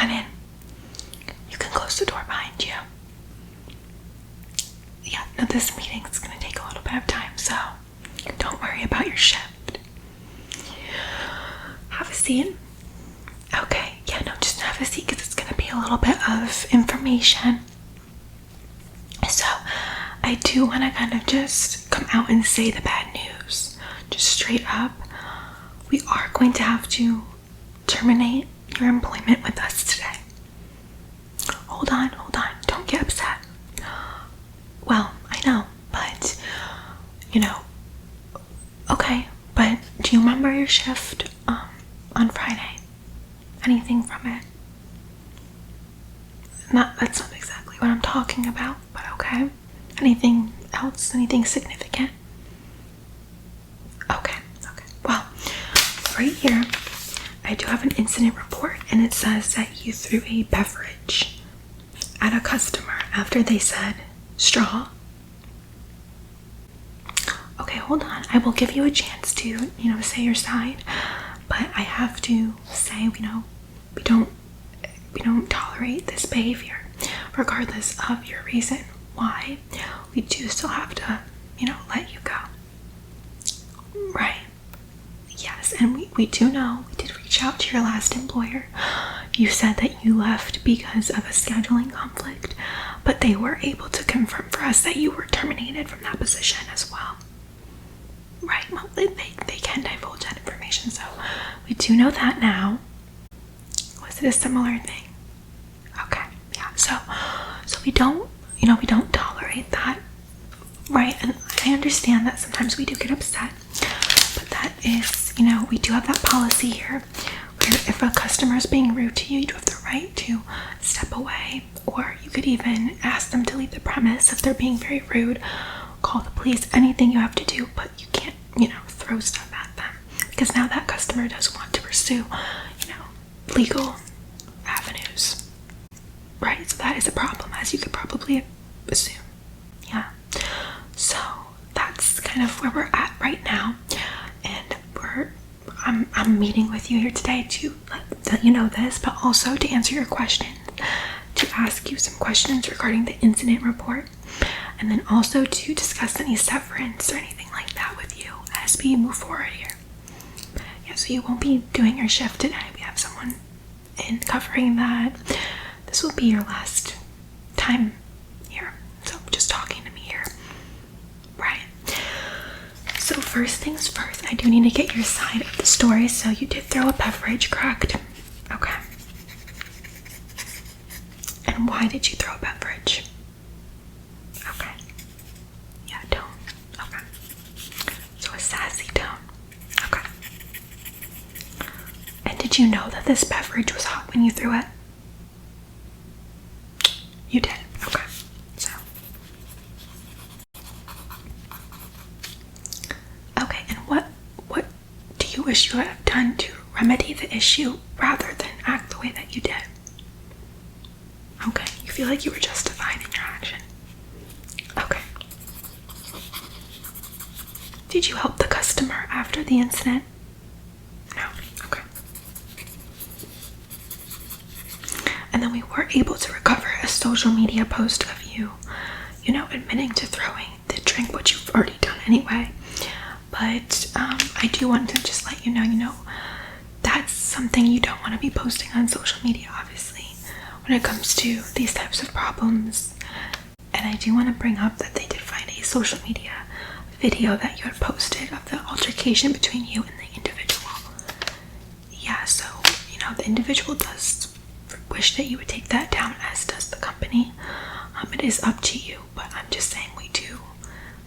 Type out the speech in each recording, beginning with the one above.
that in. You can close the door behind you. Yeah, no, this meeting's gonna take a little bit of time, so don't worry about your shift. Have a seat. Okay, yeah, no, just have a seat because it's gonna be a little bit of information. So, I do want to kind of just come out and say the bad news. Just straight up. We are going to have to terminate your employment with us today. Hold on. Don't get upset. Well, I know, but, okay, but do you remember your shift on Friday? Anything from it? That's not exactly what I'm talking about, but okay. Anything else? Anything significant? Okay. Well, right here, I do have an incident report, and it says that you threw a beverage at a customer after they said straw. Okay, hold on. I will give you a chance to, say your side, but I have to say, we don't tolerate this behavior, regardless of your reason why. We do still have to, let you go. Right. Yes, and we do know, we did reach out to your last employer. You said that you left because of a scheduling conflict, but they were able to confirm for us that you were terminated from that position as well. Right, well, they can divulge that information, so we do know that now. Was it a similar thing? Okay, yeah, so we don't tolerate that, right? And I understand that sometimes we do get upset, but that is, we do have that policy here where if a customer is being rude to you, you do have the right to step away, or you could even ask them to leave the premise if they're being very rude, call the police, anything you have to do, but you can't, throw stuff at them, because now that customer does want to pursue, legal avenues, right? So that is a problem, as you could probably assume. Yeah, so that's kind of where we're at right now, and I'm meeting with you here today to let you know this, but also to answer your questions, to ask you some questions regarding the incident report, and then also to discuss any severance or anything like that with you as we move forward here. Yeah, so you won't be doing your shift today. We have someone in covering that. This will be your last time here, so just talking to me here. Right. So first things first, I do need to get your side of the story. So you did throw a beverage, correct? Okay. And why did you throw a beverage? Okay. Yeah, tone. Okay. So a sassy tone. Okay. And did you know that this beverage was hot when you threw it? You did. Okay. So. Okay, and what do you wish you would have done to remedy the issue rather than act the way that you did? Okay, you feel like you were justified in your action. Okay. Did you help the customer after the incident? No. Okay. And then we were able to recover a social media post of you, admitting to throwing the drink, which you've already done anyway. But I do want to just let you know, that's something you don't want to be posting on social media, obviously, when it comes to these types of problems. And I do want to bring up that they did find a social media video that you had posted of the altercation between you and the individual. Yeah, so, the individual does wish that you would take that down, as does the company. It is up to you, but I'm just saying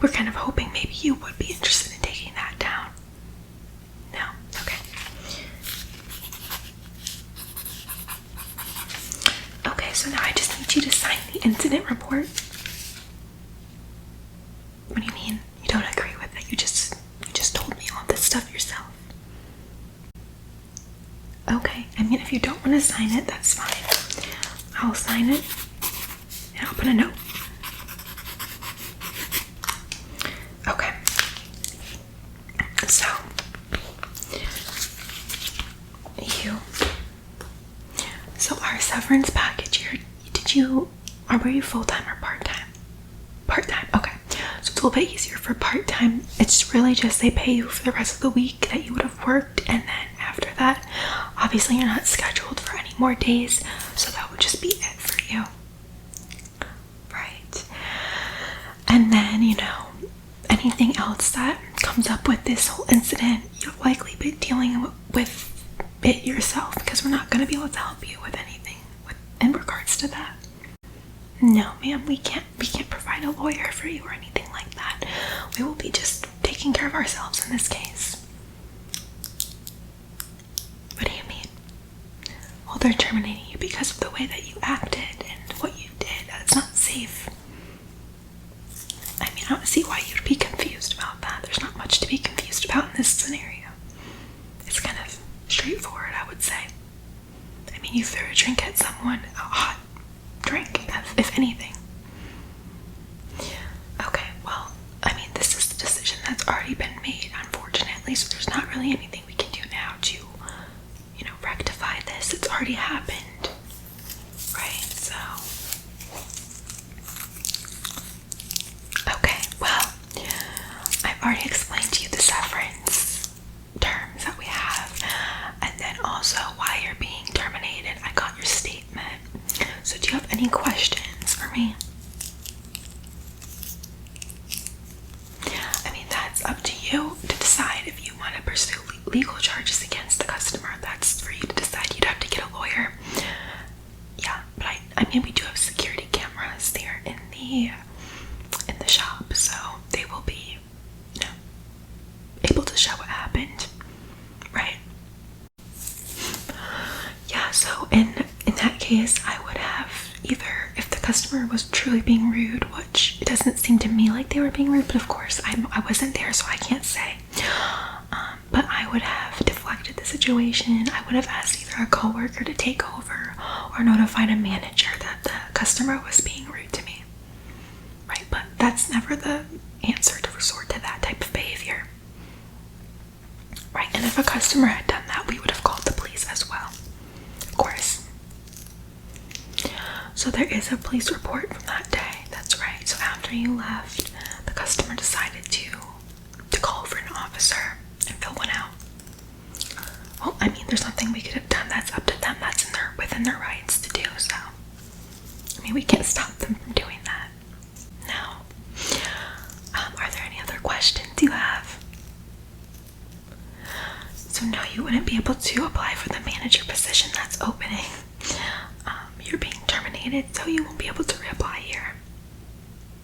we're kind of hoping maybe you would be interested in taking that down. No? Okay. Okay, so now I just need you to sign the incident report. What do you mean? You don't agree with it? You just told me all this stuff yourself. Okay, I mean, if you don't want to sign it, that's fine. I'll sign it and I'll put a note. Okay. So, So our severance package here, were you full-time or part-time? Part-time, okay. So it's a little bit easier for part-time. It's really just they pay you for the rest of the week that you would have worked, and then after that, obviously you're not scheduled for any more days, so that would just be it for you. Right. And then, anything else that comes up with this whole incident, you'll likely be dealing with it yourself, because we're not going to be able to help you with anything in regards to that. No, ma'am, we can't provide a lawyer for you or anything like that. We will be just taking care of ourselves in this case. What do you mean? Well, they're terminating you because of the way that you acted and what you did. That's not safe. I mean, I don't see why you'd be confused about that. There's not much to be confused about in this scenario. It's kind of straightforward, I would say. I mean, you threw a drink at someone, a hot drink, if anything. Okay, well, I mean, this is the decision that's already been made, unfortunately, so there's not really anything we can do now to, rectify this. It's already happened, right? So, okay, well, I've already explained to you the severance terms that we have, and then also why you're being terminated. I got your statement. So do you have any questions for me? I mean, that's up to you to decide if you want to pursue legal charges against the customer. That's for you to decide. You'd have to get a lawyer. Yeah, but I mean, we do have security cameras there in the shop, so they will be, able to show what happened, right? Yeah, so in that case, I would have either, if the customer was truly being rude, which it doesn't seem to me like they were being rude, but of course I wasn't there, so I can't say. But I would have deflected the situation. I would have asked either a coworker to take over or notified a manager that the customer was being rude to me. Right, but that's never the answer to resort to that type of behavior. Right, and if a customer had done that, we would have called the police as well. Of course. So there is a police report from that day. That's right. So after you left, the customer decided to call for an officer and fill one out. Well, I mean, there's nothing we could have done. That's up to them. That's within their rights to do so. I mean, we can't stop them from doing that. Now, are there any other questions you have? So no, you wouldn't be able to apply for the manager position that's opening. You're being terminated, so you won't be able to reapply here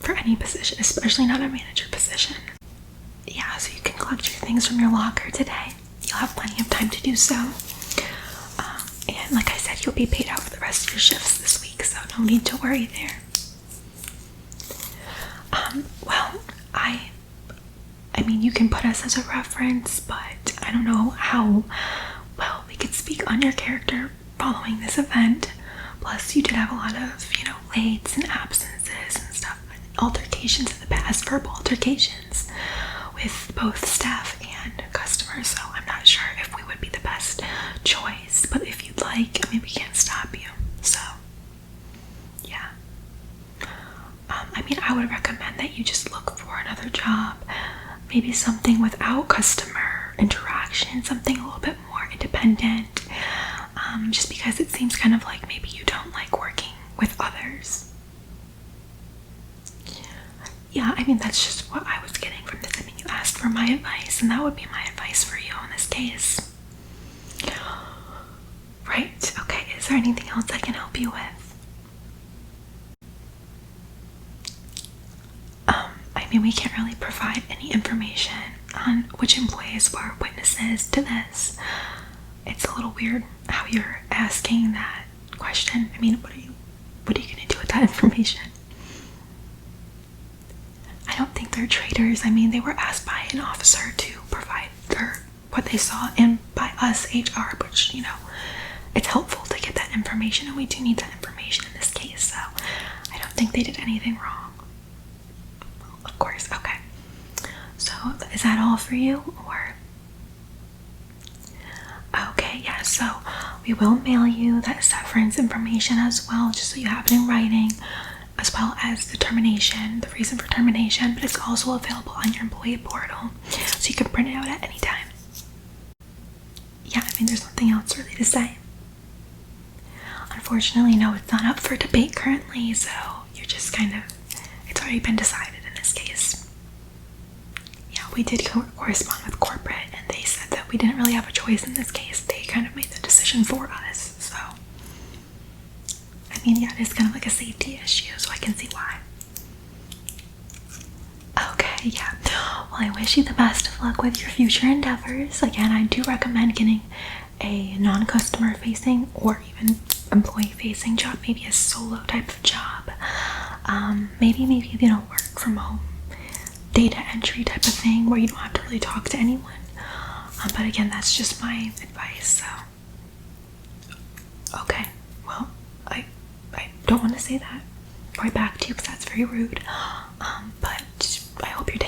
for any position, especially not a manager position. Yeah, so you can collect your things from your locker today. You'll have plenty of time to do so. And like I said, you'll be paid out for the rest of your shifts this week, so no need to worry there. Well, I mean, you can put us as a reference, but I don't know how well we could speak on your character following this event. Plus, you did have a lot of, lates and absences and stuff, altercations in the past, verbal altercations with both staff and customers, so I'm not sure if we would be the best choice, but if you'd like, I mean, we can't stop you, so, yeah. I mean, I would recommend that you just look for another job, maybe something without customer interaction, something a little bit more independent, just because it seems kind of like maybe you don't like working with others. Yeah, I mean, that's just what I was getting from this. I mean, you asked for my advice, and that would be my advice for you in this case. Right, okay, is there anything else I can help you with? I mean, we can't really provide any information on which employees were witnesses to this. It's a little weird how you're asking that question. I mean, what are you gonna do with that information? I don't think they're traitors. I mean, they were asked by an officer to provide what they saw, and by us, HR, which, it's helpful to get that information, and we do need that information in this case, so I don't think they did anything wrong. Well, of course, okay. So, is that all for you, or? Okay, yeah, so we we will mail you that severance information as well, just so you have it in writing, as well as the termination, the reason for termination, but it's also available on your employee portal, so you can print it out at any time. Yeah, I mean, there's nothing else really to say. Unfortunately, no, it's not up for debate currently, so you're just kind of, it's already been decided in this case. Yeah, we did correspond with corporate, and they said that we didn't really have a choice in this case. They kind of made the decision for us, so. I mean, yeah, it is kind of like a safety issue, so I can see why. Okay, yeah. Well, I wish you the best of luck with your future endeavors. Again, I do recommend getting a non-customer facing or even employee facing job, maybe a solo type of job. Maybe you know, work from home, data entry type of thing where you don't have to really talk to anyone. But again, that's just my advice, so. Okay, well, I don't want to say that right back to you because that's very rude. But I hope you're